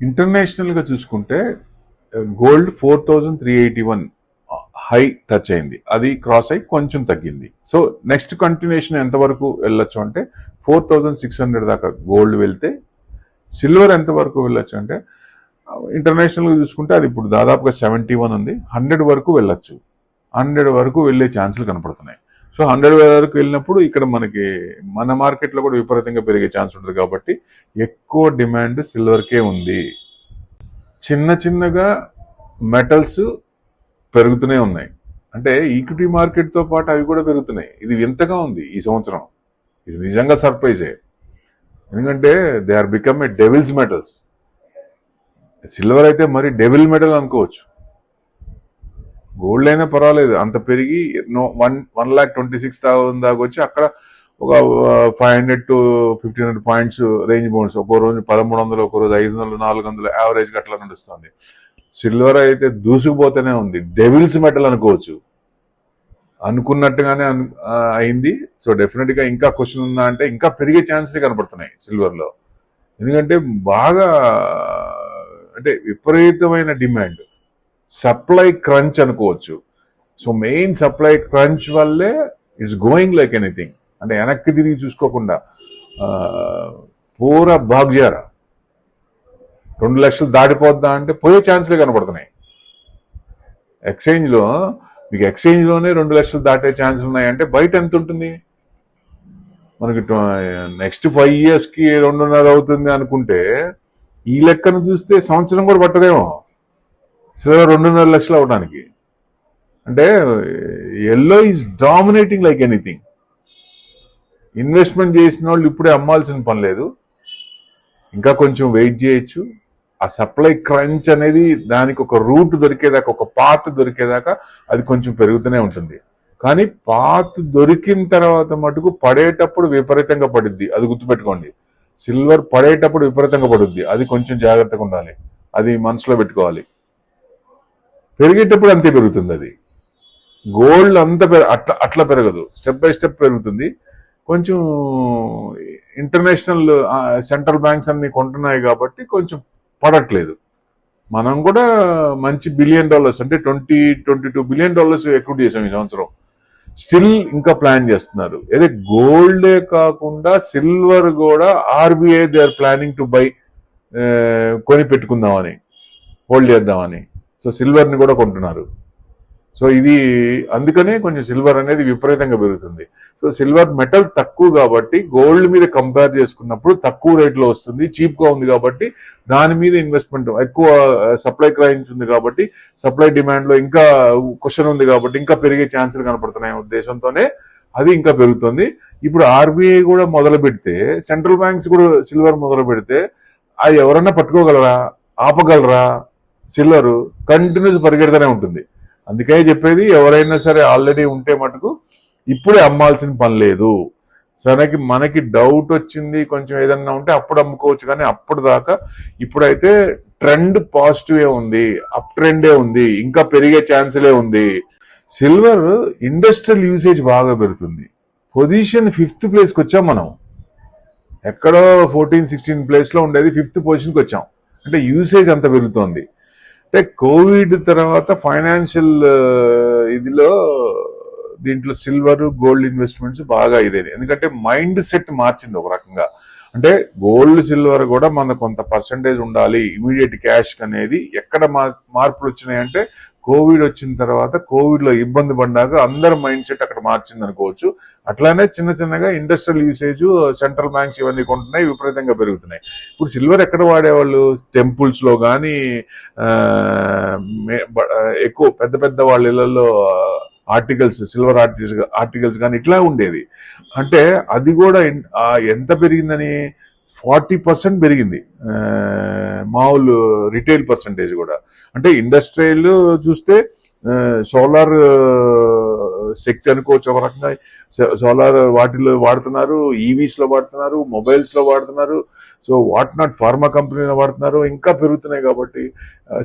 ఇంటర్నేషనల్గా చూసుకుంటే gold 4381 high touch అయింది, అది క్రాస్ అయి కొంచెం తగ్గింది. సో నెక్స్ట్ కంటిన్యూషన్ ఎంతవరకు వెళ్ళొచ్చు అంటే 4600 దాకా గోల్డ్ వెళ్తే, సిల్వర్ ఎంతవరకు వెళ్ళొచ్చు అంటే ఇంటర్నేషనల్గా చూసుకుంటే అది ఇప్పుడు దాదాపుగా 71 ఉంది, 100 వరకు వెళ్ళొచ్చు. 100 వరకు వెళ్ళే ఛాన్సులు కనపడుతున్నాయి. సో 100 వరకు వెళ్ళినప్పుడు ఇక్కడ మనకి మన మార్కెట్లో కూడా విపరీతంగా పెరిగే ఛాన్స్ ఉంటుంది కాబట్టి ఎక్కువ డిమాండ్ సిల్వర్కే ఉంది. చిన్న చిన్నగా మెటల్స్ పెరుగుతూనే ఉన్నాయి, అంటే ఈక్విటీ మార్కెట్తో పాటు అవి కూడా పెరుగుతున్నాయి. ఇది వింతగా ఉంది ఈ సంవత్సరం, ఇది నిజంగా సర్ప్రైజే. ఎందుకంటే they are become a devils metals. Silver అయితే మరి డెవిల్ మెటల్ అనుకోవచ్చు, గోల్డ్ అయినా పర్వాలేదు అంత పెరిగి 1,26,000 దాకా వచ్చి అక్కడ ఒక 500 to 1,500 పాయింట్స్ రేంజ్ బౌండ్స్, ఒక్కో రోజు 1,300, ఒక్కో రోజు 500, 400 యావరేజ్ అట్లా నడుస్తుంది. సిల్వర్ అయితే దూసుకుపోతూనే ఉంది, డెవిల్స్ మెటల్ అనుకోవచ్చు. అనుకున్నట్టుగానే అయింది. సో డెఫినెట్ గా ఇంకా క్వశ్చన్ ఉందా అంటే ఇంకా పెరిగే ఛాన్సెస్ కనపడుతున్నాయి సిల్వర్ లో. ఎందుకంటే బాగా అంటే విపరీతమైన డిమాండ్, సప్లై క్రంచ్ అనుకోవచ్చు. సో మెయిన్ సప్లై క్రంచ్ వల్లే ఇట్స్ గోయింగ్ లైక్ ఎనీథింగ్, అంటే వెనక్కి తిరిగి చూసుకోకుండా పూరా భాగ్యారా 2 లక్షలు దాటిపోద్దా అంటే పోయే ఛాన్స్లే కనపడుతున్నాయి. మీకు ఎక్స్చేంజ్లోనే 2 లక్షలు దాటే ఛాన్స్ ఉన్నాయంటే బయట ఎంత ఉంటుంది? మనకి నెక్స్ట్ 5 yearsకి 2.5 అవుతుంది అనుకుంటే ఈ లెక్కను చూస్తే సంవత్సరం కూడా పట్టదేమో సిల్వర్ 2.5 లక్షలు అవడానికి. అంటే yellow is dominating like anything. Investment చేసిన వాళ్ళు ఇప్పుడే అమ్మాల్సిన పని లేదు, ఇంకా కొంచెం వెయిట్ చేయొచ్చు. ఆ సప్లై క్రంచ్ అనేది దానికి ఒక రూట్ దొరికేదాకా, ఒక పాత్ దొరికేదాకా అది కొంచెం పెరుగుతూనే ఉంటుంది. కానీ పాత్ దొరికిన తర్వాత మటుకు పడేటప్పుడు విపరీతంగా పడుద్ది, అది గుర్తుపెట్టుకోండి. సిల్వర్ పడేటప్పుడు విపరీతంగా పడుద్ది, అది కొంచెం జాగ్రత్తగా ఉండాలి, అది మనసులో పెట్టుకోవాలి. పెరిగేటప్పుడు అంతే పెరుగుతుంది అది. గోల్డ్ అంత అట్లా పెరగదు, స్టెప్ బై స్టెప్ పెరుగుతుంది. కొంచెం ఇంటర్నేషనల్ సెంట్రల్ బ్యాంక్స్ అన్ని కొంటున్నాయి కాబట్టి కొంచెం పడట్లేదు. మనం కూడా మంచి $1 బిలియన్ అంటే $22 బిలియన్ ఎక్విటీ చేసాం ఈ సంవత్సరం. స్టిల్ ఇంకా ప్లాన్ చేస్తున్నారు. అదే గోల్డే కాకుండా సిల్వర్ కూడా RBI they are planning to buy, కొని పెట్టుకుందామని, హోల్డ్ చేద్దామని. సో సిల్వర్ని కూడా కొంటున్నారు. సో ఇది అందుకనే కొంచెం సిల్వర్ అనేది విపరీతంగా పెరుగుతుంది. సో సిల్వర్ మెటల్ తక్కువ కాబట్టి గోల్డ్ మీద కంపేర్ చేసుకున్నప్పుడు తక్కువ రేట్లో వస్తుంది, చీప్గా ఉంది కాబట్టి దాని మీద ఇన్వెస్ట్మెంట్ ఎక్కువ. సప్లై క్రైన్స్ ఉంది కాబట్టి సప్లై డిమాండ్లో ఇంకా క్వశ్చన్ ఉంది కాబట్టి ఇంకా పెరిగే ఛాన్సులు కనపడుతున్నాయి ఉద్దేశంతోనే అది ఇంకా పెరుగుతుంది. ఇప్పుడు ఆర్బీఐ కూడా మొదలు పెడితే, సెంట్రల్ బ్యాంక్స్ కూడా సిల్వర్ మొదలు పెడితే అది ఎవరన్నా పట్టుకోగలరా, ఆపగలరా? సిల్వర్ కంటిన్యూస్ పరిగెడుతూనే ఉంటుంది. అందుకే చెప్పేది, ఎవరైనా సరే ఆల్రెడీ ఉంటే మటుకు ఇప్పుడే అమ్మాల్సిన పని లేదు. సరే మనకి డౌట్ వచ్చింది కొంచెం ఏదన్నా ఉంటే అప్పుడు అమ్ముకోవచ్చు, కానీ అప్పుడు దాకా ఇప్పుడైతే ట్రెండ్ పాజిటివ్ ఉంది, అప్ ట్రెండే ఉంది, ఇంకా పెరిగే ఛాన్సులే ఉంది. సిల్వర్ ఇండస్ట్రియల్ యూసేజ్ బాగా పెరుగుతుంది. పొజిషన్ 5th ప్లేస్కి వచ్చాం మనం. ఎక్కడో 14-16 ప్లేస్లో ఉండేది 5th పొజిషన్కి వచ్చాం. అంటే యూసేజ్ అంత పెరుగుతోంది. అంటే కోవిడ్ తర్వాత ఫైనాన్షియల్ ఇదిలో దీంట్లో సిల్వర్ గోల్డ్ ఇన్వెస్ట్మెంట్స్ బాగా ఇదేది. ఎందుకంటే మైండ్ సెట్ మార్చింది ఒక రకంగా. అంటే గోల్డ్ సిల్వర్ కూడా మన కొంత పర్సంటేజ్ ఉండాలి ఇమీడియట్ క్యాష్ అనేది. ఎక్కడ మార్పులు వచ్చినాయంటే కోవిడ్ వచ్చిన తర్వాత, కోవిడ్ లో ఇబ్బంది పడ్డాక అందరి మైండ్ సెట్ అక్కడ మార్చింది అనుకోవచ్చు. అట్లానే చిన్న చిన్నగా ఇండస్ట్రియల్ యూసేజ్, సెంట్రల్ బ్యాంక్స్ ఇవన్నీ కొంటున్నాయి, విపరీతంగా పెరుగుతున్నాయి. ఇప్పుడు సిల్వర్ ఎక్కడ వాడేవాళ్ళు? టెంపుల్స్ లో కానీ, ఎక్కువ పెద్ద పెద్ద వాళ్ళ ఇళ్లలో ఆర్టికల్స్, సిల్వర్ ఆర్టికల్స్ కానీ ఇట్లా ఉండేది. అంటే అది కూడా ఎంత పెరిగిందని 40% పెరిగింది మామూలు రిటైల్ పర్సంటేజ్ కూడా. అంటే ఇండస్ట్రియల్ చూస్తే సోలార్ శక్తి అనుకోవచ్చు ఒక రకంగా. సోలార్ వాటిలో వాడుతున్నారు, ఈవీస్ లో వాడుతున్నారు, మొబైల్స్ లో వాడుతున్నారు, సో వాట్ నాట్ ఫార్మా కంపెనీలో వాడుతున్నారు. ఇంకా పెరుగుతున్నాయి కాబట్టి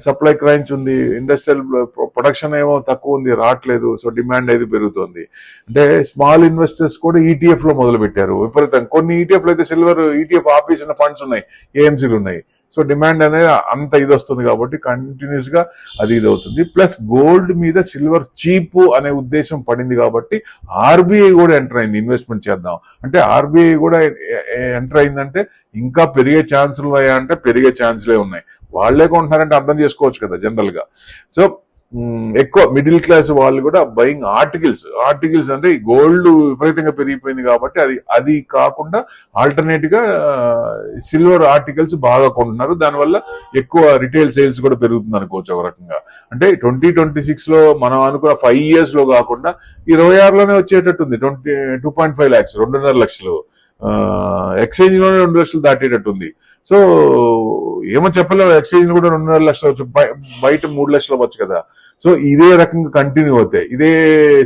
సప్లై క్రైన్స్ ఉంది, ఇండస్ట్రియల్ ప్రొడక్షన్ ఏమో తక్కువ ఉంది, రావట్లేదు. సో డిమాండ్ అయితే పెరుగుతుంది. అంటే స్మాల్ ఇన్వెస్టర్స్ కూడా ఈటీఎఫ్ లో మొదలు పెట్టారు విపరీతంగా. కొన్ని ఈటీఎఫ్ లో అయితే సిల్వర్ ఈటీఎఫ్ ఆపేసిన ఫండ్స్ ఉన్నాయి, ఏఎంసీలు ఉన్నాయి. సో డిమాండ్ అనేది అంత ఇది వస్తుంది కాబట్టి కంటిన్యూస్ గా అది ఇది అవుతుంది. ప్లస్ గోల్డ్ మీద సిల్వర్ చీప్ అనే ఉద్దేశం పడింది కాబట్టి ఆర్బీఐ కూడా ఎంటర్ అయింది ఇన్వెస్ట్మెంట్ చేద్దాం అంటే. ఆర్బీఐ కూడా ఎంటర్ అయిందంటే ఇంకా పెరిగే ఛాన్సులు ఉన్నాయా అంటే పెరిగే ఛాన్సులే ఉన్నాయి. వాళ్లే కొంటున్నారంటే అర్థం చేసుకోవచ్చు కదా జనరల్ గా. సో ఎక్కువ మిడిల్ క్లాస్ వాళ్ళు కూడా బయింగ్ ఆర్టికల్స్ అంటే గోల్డ్ విపరీతంగా పెరిగిపోయింది కాబట్టి అది కాకుండా ఆల్టర్నేట్ గా సిల్వర్ ఆర్టికల్స్ బాగా కొంటున్నారు. దానివల్ల ఎక్కువ రిటైల్ సేల్స్ కూడా పెరుగుతుంది అనుకోవచ్చు ఒక రకంగా. అంటే 2026 లో మనం అనుకున్న 5 years లో కాకుండా 26లోనే వచ్చేటట్టుంది. 2.5 lakhs 2.5 లక్షలు ఎక్స్చేంజ్ లోనే 2 లక్షలు దాటేటట్టుంది. సో ఏమో చెప్పలేము, ఎక్స్చేంజ్ కూడా 2.5 లక్షలు వచ్చు, బయట 3 లక్షలు అవ్వచ్చు కదా. సో ఇదే రకంగా కంటిన్యూ అవుతాయి, ఇదే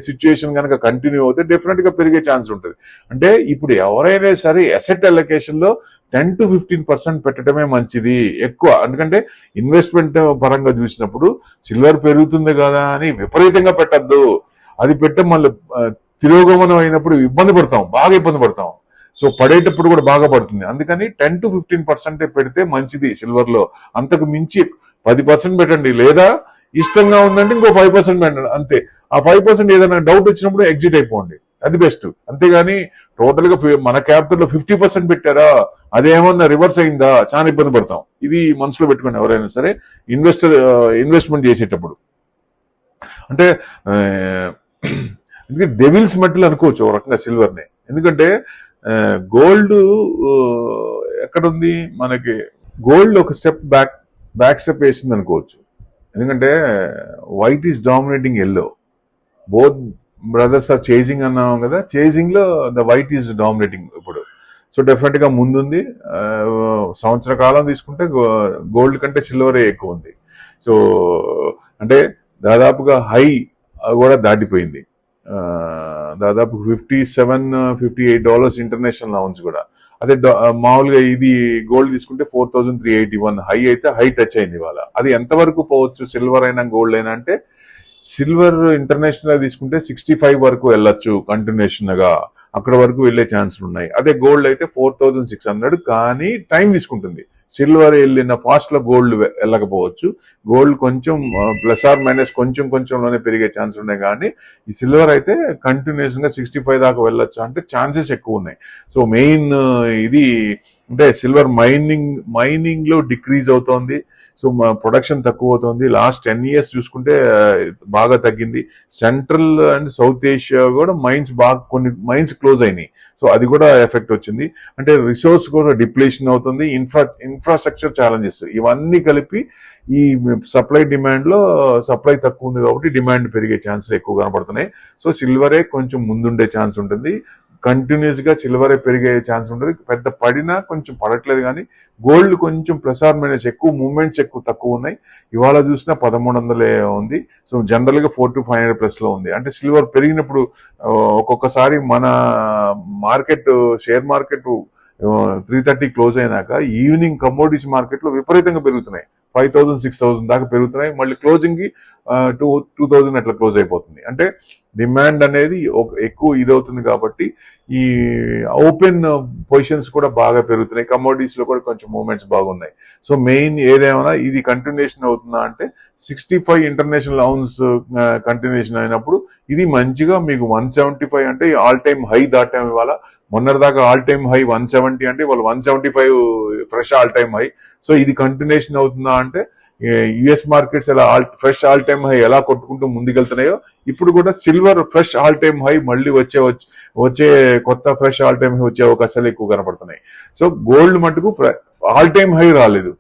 సిచ్యుయేషన్ కనుక కంటిన్యూ అవుతే డెఫినెట్ గా పెరిగే ఛాన్స్ ఉంటుంది. అంటే ఇప్పుడు ఎవరైనా సరే అసెట్ అలొకేషన్ లో 10 to 15% పెట్టడమే మంచిది ఎక్కువ. ఎందుకంటే ఇన్వెస్ట్మెంట్ పరంగా చూసినప్పుడు సిల్వర్ పెరుగుతుంది కదా అని విపరీతంగా పెట్టద్దు. అది పెట్టే మళ్ళీ తిరోగమనం అయినప్పుడు బాగా ఇబ్బంది పడతాం. సో పడేటప్పుడు కూడా బాగా పడుతుంది. అందుకని 10 to 15% పెడితే మంచిది సిల్వర్ లో. అంతకు మించి 10% పెట్టండి, లేదా ఇష్టంగా ఉందంటే ఇంకో 5% పెట్టండి అంతే. ఆ 5% ఏదైనా డౌట్ వచ్చినప్పుడు ఎగ్జిట్ అయిపోండి, అది బెస్ట్. అంతేగాని టోటల్ గా మన క్యాపిటల్ లో 50% పెట్టారా, అదేమన్నా రివర్స్ అయిందా, చాలా ఇబ్బంది పడతాం. ఇది మనసులో పెట్టుకోండి ఎవరైనా సరే ఇన్వెస్ట్మెంట్ చేసేటప్పుడు. అంటే ఎందుకంటే డెవిల్స్ మెటల్ అనుకోవచ్చు ఒక రకంగా సిల్వర్ ని. ఎందుకంటే గోల్డ్ ఎక్కడుంది మనకి, గోల్డ్ ఒక స్టెప్ బ్యాక్ స్టెప్ వేసింది అనుకోవచ్చు. ఎందుకంటే white is dominating yellow, both brothers are chasing అన్నాం కదా, చేజింగ్ లో ద వైట్ ఈజ్ డామినేటింగ్ ఇప్పుడు. సో డెఫినెట్ గా ముందుంది. సంవత్సర కాలం తీసుకుంటే గోల్డ్ కంటే సిల్వరే ఎక్కువ ఉంది. సో అంటే దాదాపుగా హై కూడా దాటిపోయింది. దాదాపు $57-58 ఇంటర్నేషనల్ అవున్స్ కూడా. అదే మామూలుగా ఇది గోల్డ్ తీసుకుంటే 4,381 హై టచ్ అయింది ఇవాళ. అది ఎంతవరకు పోవచ్చు సిల్వర్ అయినా గోల్డ్ అయినా అంటే, సిల్వర్ ఇంటర్నేషనల్ తీసుకుంటే 65 వరకు వెళ్ళొచ్చు కంటిన్యూషన్ గా, అక్కడ వరకు వెళ్లే ఛాన్సులు ఉన్నాయి. అదే గోల్డ్ అయితే 4,600, కానీ టైం తీసుకుంటుంది. సిల్వర్ వెళ్ళిన ఫాస్ట్ లో గోల్డ్ వెళ్ళకపోవచ్చు. గోల్డ్ కొంచెం ప్లస్ ఆర్ మైనస్ కొంచెంలోనే పెరిగే ఛాన్స్ ఉన్నాయి, కానీ ఈ సిల్వర్ అయితే కంటిన్యూస్ గా 65 దాకా వెళ్ళొచ్చు అంటే ఛాన్సెస్ ఎక్కువ ఉన్నాయి. సో మెయిన్ ఇది అంటే సిల్వర్ మైనింగ్ లో డిక్రీజ్ అవుతోంది. సో ప్రొడక్షన్ తక్కువ అవుతుంది. లాస్ట్ 10 years చూసుకుంటే బాగా తగ్గింది. సెంట్రల్ అండ్ సౌత్ ఏషియా కూడా కొన్ని మైన్స్ క్లోజ్ అయినాయి. సో అది కూడా ఎఫెక్ట్ వచ్చింది. అంటే రిసోర్స్ కూడా డిప్లేషన్ అవుతుంది. ఇన్ఫ్రాస్ట్రక్చర్ ఛాలెంజెస్ ఇవన్నీ కలిపి ఈ సప్లై డిమాండ్ లో సప్లై తక్కువ ఉంది కాబట్టి డిమాండ్ పెరిగే ఛాన్సులు ఎక్కువ కనపడుతున్నాయి. సో సిల్వరే కొంచెం ముందుండే ఛాన్స్ ఉంటుంది. కంటిన్యూస్ గా సిల్వరే పెరిగే ఛాన్స్ ఉంటుంది. పెద్ద పడినా కొంచెం పడట్లేదు, కానీ గోల్డ్ కొంచెం ప్లస్ ఆర్ మైనస్ ఎక్కువ మూవ్మెంట్స్ తక్కువ ఉన్నాయి. ఇవాళ చూసినా 1300 ఉంది. సో జనరల్ గా 4 to 500 ప్లస్ లో ఉంది. అంటే సిల్వర్ పెరిగినప్పుడు ఒక్కొక్కసారి మన షేర్ మార్కెట్ 330 క్లోజ్ అయినాక ఈవినింగ్ కమోడిటీస్ మార్కెట్ లో విపరీతంగా పెరుగుతున్నాయి. 5,000-6,000 దాకా పెరుగుతున్నాయి. మళ్ళీ క్లోజింగ్ కి 2,000 అట్లా క్లోజ్ అయిపోతుంది. అంటే డిమాండ్ అనేది ఎక్కువ ఇదవుతుంది కాబట్టి ఈ ఓపెన్ పొజిషన్స్ కూడా బాగా పెరుగుతున్నాయి. కమోడిటీస్ లో కూడా కొంచెం మూవ్మెంట్స్ బాగున్నాయి. సో మెయిన్ ఏదేమైనా ఇది కంటిన్యూషన్ అవుతుందా అంటే 65 ఇంటర్నేషనల్ అవున్స్ కంటిన్యూషన్ అయినప్పుడు ఇది మంచిగా మీకు 175 అంటే ఆల్ టైమ్ హై దాటాం ఇవాళ. మొన్నటిదాకా ఆల్ టైమ్ హై 170 అంటే వాళ్ళు 175 fresh all time high. So ఇది కంటిన్యూషన్ అవుతుందా అంటే యుఎస్ మార్కెట్స్ ఎలా ఫ్రెష్ ఆల్ టైమ్ హై ఎలా కొట్టుకుంటూ ముందుకెళ్తున్నాయో, ఇప్పుడు కూడా silver fresh all time high మళ్ళీ వచ్చే కొత్త ఫ్రెష్ ఆల్ టైమ్ హై వచ్చే అవకాశాలు ఎక్కువ కనపడుతున్నాయి. సో గోల్డ్ మటుకు ఆల్ టైమ్ హై రాలేదు,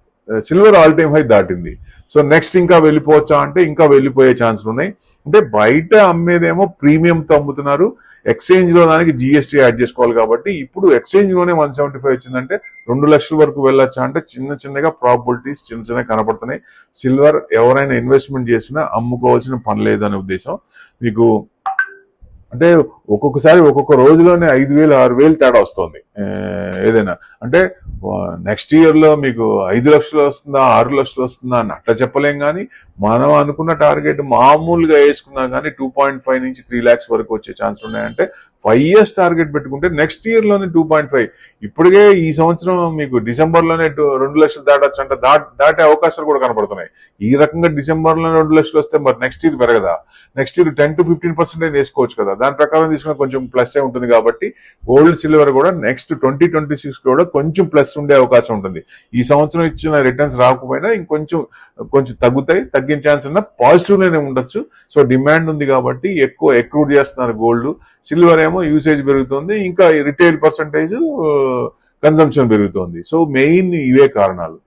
సిల్వర్ ఆల్ టైమ్ హై దాటింది. సో నెక్స్ట్ ఇంకా వెళ్ళిపోవచ్చా అంటే ఇంకా వెళ్ళిపోయే ఛాన్సులు ఉన్నాయి. అంటే బయట అమ్మేదేమో ప్రీమియంతో అమ్ముతున్నారు, ఎక్స్చేంజ్ లో దానికి జిఎస్టీ యాడ్ చేసుకోవాలి కాబట్టి ఇప్పుడు ఎక్స్చేంజ్ లోనే 175 వచ్చిందంటే 2 లక్షల వరకు వెళ్ళొచ్చా అంటే చిన్నగా ప్రాబిలిటీస్ చిన్న కనపడుతున్నాయి. సిల్వర్ ఎవరైనా ఇన్వెస్ట్మెంట్ చేసినా అమ్ముకోవాల్సిన పని లేదనే ఉద్దేశం మీకు. అంటే ఒక్కొక్కసారి ఒక్కొక్క రోజులోనే 5,000-6,000 తేడా వస్తుంది. ఏదైనా అంటే నెక్స్ట్ ఇయర్ లో మీకు 5 లక్షలు వస్తుందా 6 లక్షలు వస్తుందా అని అట్లా చెప్పలేం, కానీ మనం అనుకున్న టార్గెట్ మామూలుగా వేసుకున్నా కానీ 2.5 నుంచి 3 lakhs వరకు వచ్చే ఛాన్స్ ఉన్నాయంటే 5 years టార్గెట్ పెట్టుకుంటే నెక్స్ట్ ఇయర్ లోనే 2.5. ఇప్పటికే ఈ సంవత్సరం మీకు డిసెంబర్ లోనే 2 లక్షలు దాటచ్చు అంటే దాటే అవకాశాలు కూడా కనపడుతున్నాయి. ఈ రకంగా డిసెంబర్ లో 2 లక్షలు వస్తే మరి నెక్స్ట్ ఇయర్ పెరగదా? నెక్స్ట్ ఇయర్ 10 to 15% వేసుకోవచ్చు కదా. దాని ప్రకారం తీసుకున్న కొంచెం ప్లస్ ఉంటుంది కాబట్టి గోల్డ్ సిల్వర్ కూడా నెక్స్ట్ 2026 కూడా కొంచెం ప్లస్ ఉండే అవకాశం ఉంటుంది. ఈ సంవత్సరం ఇచ్చిన రిటర్న్స్ రాకపోయినా కొంచెం తగ్గిన ఛాన్స్ ఉన్న పాజిటివ్ లోనే ఉండొచ్చు. సో డిమాండ్ ఉంది కాబట్టి ఎక్కువ ఎక్రూడ్ చేస్తున్నారు గోల్డ్. సిల్వర్ ఏమో యూసేజ్ పెరుగుతుంది, ఇంకా రిటైల్ పర్సంటేజ్ కన్సంప్షన్ పెరుగుతుంది. సో మెయిన్ ఇవే కారణాలు.